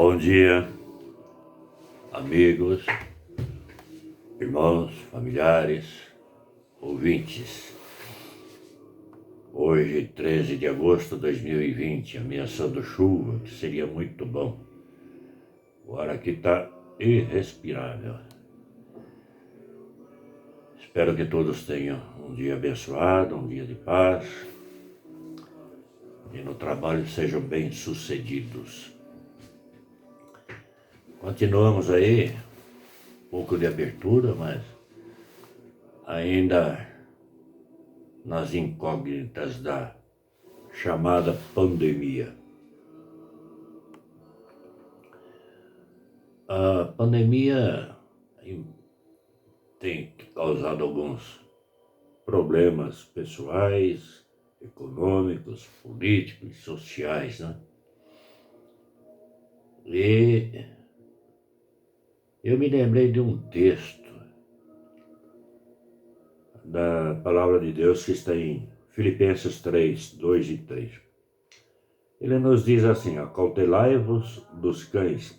Bom dia, amigos, irmãos, familiares, ouvintes. Hoje, 13 de agosto de 2020, ameaçando chuva, que seria muito bom. O ar aqui está irrespirável. Espero que todos tenham um dia abençoado, um dia de paz, e no trabalho sejam bem-sucedidos. Continuamos aí, um pouco de abertura, mas ainda nas incógnitas da chamada pandemia. A pandemia tem causado alguns problemas pessoais, econômicos, políticos, sociais, né? E eu me lembrei de um texto da Palavra de Deus que está em Filipenses 3, 2 e 3. Ele nos diz assim: acautelai-vos dos cães,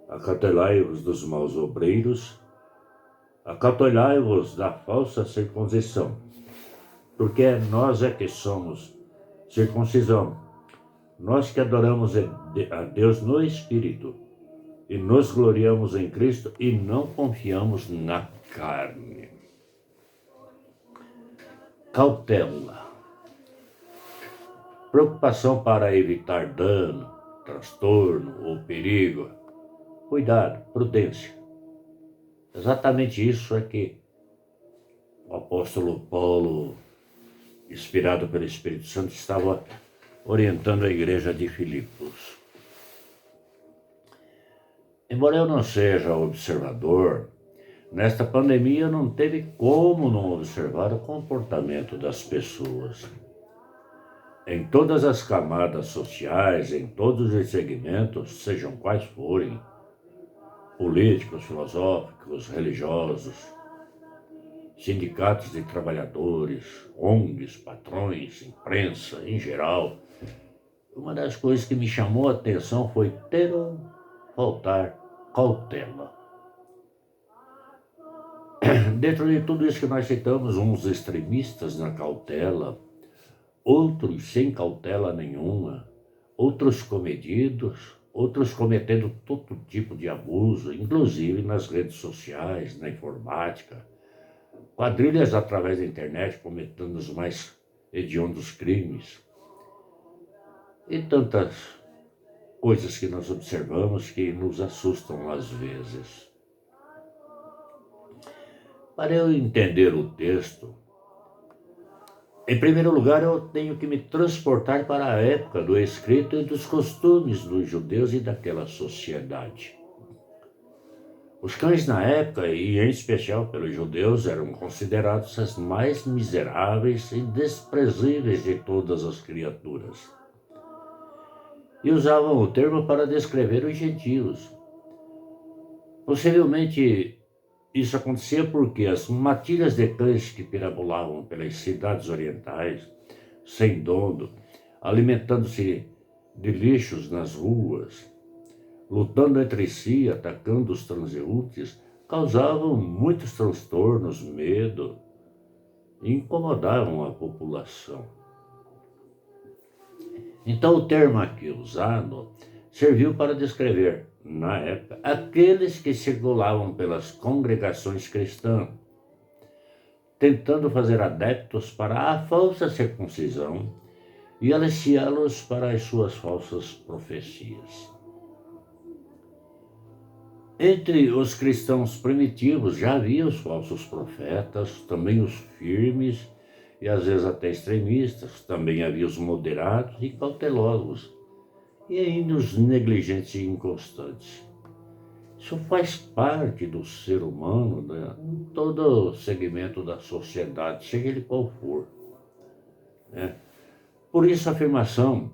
acautelai-vos dos maus obreiros, acautelai-vos da falsa circuncisão, porque nós é que somos circuncisão, nós que adoramos a Deus no Espírito e nos gloriamos em Cristo e não confiamos na carne. Cautela. Preocupação para evitar dano, transtorno ou perigo. Cuidado, prudência. Exatamente isso é que o apóstolo Paulo, inspirado pelo Espírito Santo, estava orientando a igreja de Filipos. Embora eu não seja observador, nesta pandemia não teve como não observar o comportamento das pessoas. Em todas as camadas sociais, em todos os segmentos, sejam quais forem, políticos, filosóficos, religiosos, sindicatos de trabalhadores, ONGs, patrões, imprensa em geral, uma das coisas que me chamou a atenção foi ter ou faltar cautela. Dentro de tudo isso que nós citamos, uns extremistas na cautela, outros sem cautela nenhuma, outros comedidos, outros cometendo todo tipo de abuso, inclusive nas redes sociais, na informática, quadrilhas através da internet cometendo os mais hediondos crimes, e tantas coisas que nós observamos que nos assustam às vezes. Para eu entender o texto, em primeiro lugar, eu tenho que me transportar para a época do escrito e dos costumes dos judeus e daquela sociedade. Os cães na época, e em especial pelos judeus, eram considerados as mais miseráveis e desprezíveis de todas as criaturas. E usavam o termo para descrever os gentios. Possivelmente isso acontecia porque as matilhas de cães que perambulavam pelas cidades orientais, sem dono, alimentando-se de lixos nas ruas, lutando entre si, atacando os transeuntes, causavam muitos transtornos, medo, e incomodavam a população. Então o termo aqui usado serviu para descrever, na época, aqueles que circulavam pelas congregações cristãs, tentando fazer adeptos para a falsa circuncisão e aliciá-los para as suas falsas profecias. Entre os cristãos primitivos já havia os falsos profetas, também os firmes e às vezes até extremistas, também havia os moderados e cautelosos, e ainda os negligentes e inconstantes. Isso faz parte do ser humano, né? Em todo segmento da sociedade, seja ele qual for, né? Por isso a afirmação: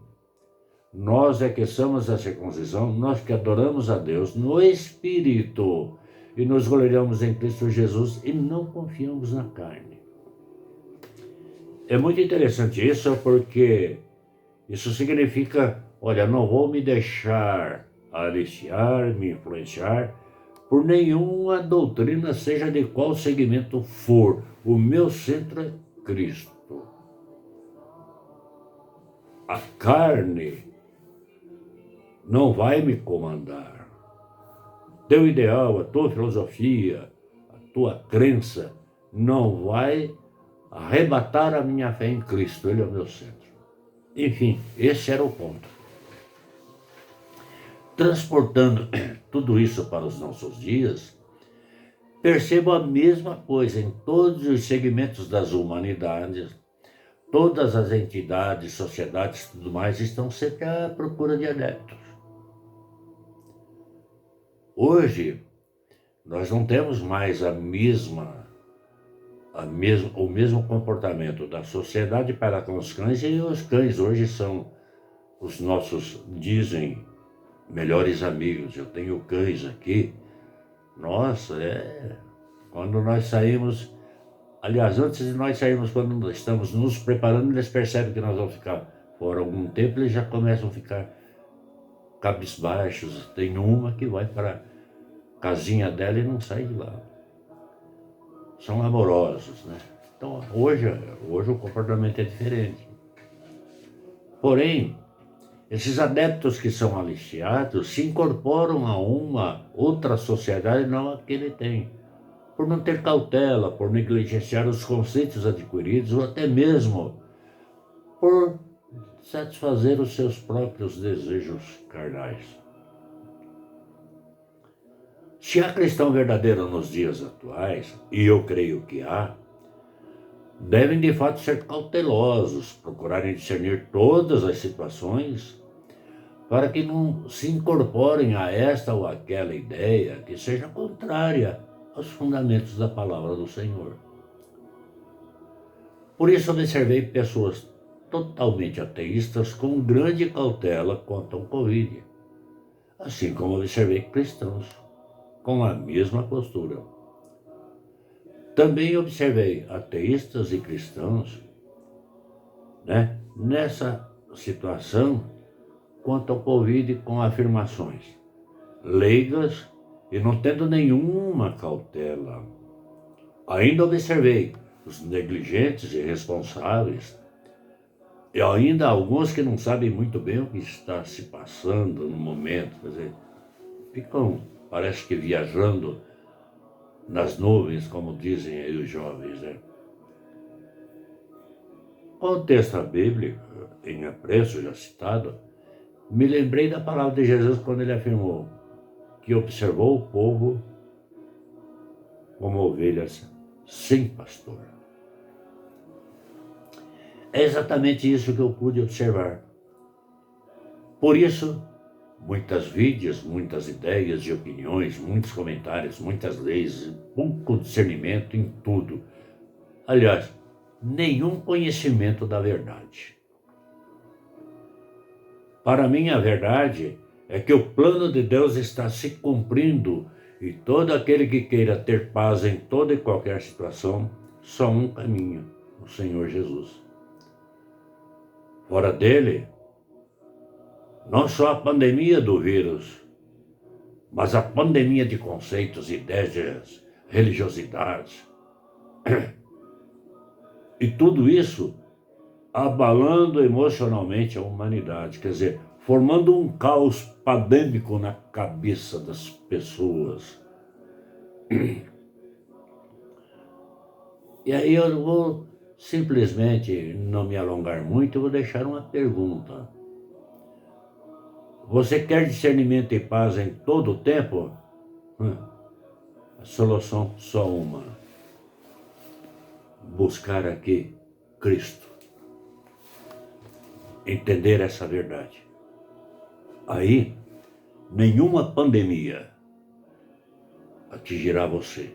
nós é que somos a circuncisão, nós que adoramos a Deus no Espírito e nos gloriamos em Cristo Jesus e não confiamos na carne. É muito interessante isso, porque isso significa, olha, não vou me deixar aliciar, me influenciar por nenhuma doutrina, seja de qual segmento for. O meu centro é Cristo. A carne não vai me comandar. Teu ideal, a tua filosofia, a tua crença não vai arrebatar a minha fé em Cristo. Ele é o meu centro. Enfim, esse era o ponto. Transportando tudo isso para os nossos dias, percebo a mesma coisa em todos os segmentos das humanidades. Todas as entidades, sociedades e tudo mais estão sempre à procura de adeptos. Hoje, nós não temos mais o mesmo comportamento da sociedade para com os cães, e os cães hoje são os nossos, dizem, melhores amigos. Eu tenho cães aqui. Nossa, quando nós saímos, aliás, antes de nós sairmos, quando nós estamos nos preparando, eles percebem que nós vamos ficar fora algum tempo, eles já começam a ficar cabisbaixos. Tem uma que vai para a casinha dela e não sai de lá. São amorosos, né? Então, hoje o comportamento é diferente. Porém, esses adeptos que são aliciados se incorporam a uma outra sociedade, não a que ele tem, por não ter cautela, por negligenciar os conceitos adquiridos, ou até mesmo por satisfazer os seus próprios desejos carnais. Se há cristão verdadeiro nos dias atuais, e eu creio que há, devem de fato ser cautelosos, procurarem discernir todas as situações, para que não se incorporem a esta ou aquela ideia que seja contrária aos fundamentos da palavra do Senhor. Por isso observei pessoas totalmente ateístas com grande cautela quanto ao Covid, assim como observei cristãos com a mesma postura. Também observei ateístas e cristãos, nessa situação quanto ao Covid, com afirmações leigas e não tendo nenhuma cautela. Ainda observei os negligentes e irresponsáveis, e ainda alguns que não sabem muito bem o que está se passando no momento. Quer dizer, ficam, parece que viajando nas nuvens, como dizem aí os jovens, né? Com o texto bíblico, em apreço já citado, me lembrei da palavra de Jesus quando ele afirmou que observou o povo como ovelhas sem pastor. É exatamente isso que eu pude observar. Por isso, muitas vídeos, muitas ideias e opiniões, muitos comentários, muitas leis, pouco discernimento em tudo. Aliás, nenhum conhecimento da verdade. Para mim, a verdade é que o plano de Deus está se cumprindo, e todo aquele que queira ter paz em toda e qualquer situação, só um caminho: o Senhor Jesus. Fora dele, não só a pandemia do vírus, mas a pandemia de conceitos, ideias, religiosidades. E tudo isso abalando emocionalmente a humanidade, quer dizer, formando um caos pandêmico na cabeça das pessoas. E aí eu vou simplesmente não me alongar muito, eu vou deixar uma pergunta. Você quer discernimento e paz em todo o tempo? A solução só uma: buscar aqui Cristo. Entender essa verdade. Aí, nenhuma pandemia atingirá você.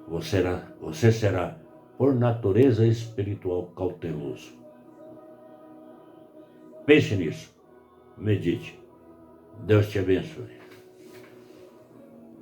Você será, por natureza espiritual, cauteloso. Pense nisso. Medite. Deus te abençoe.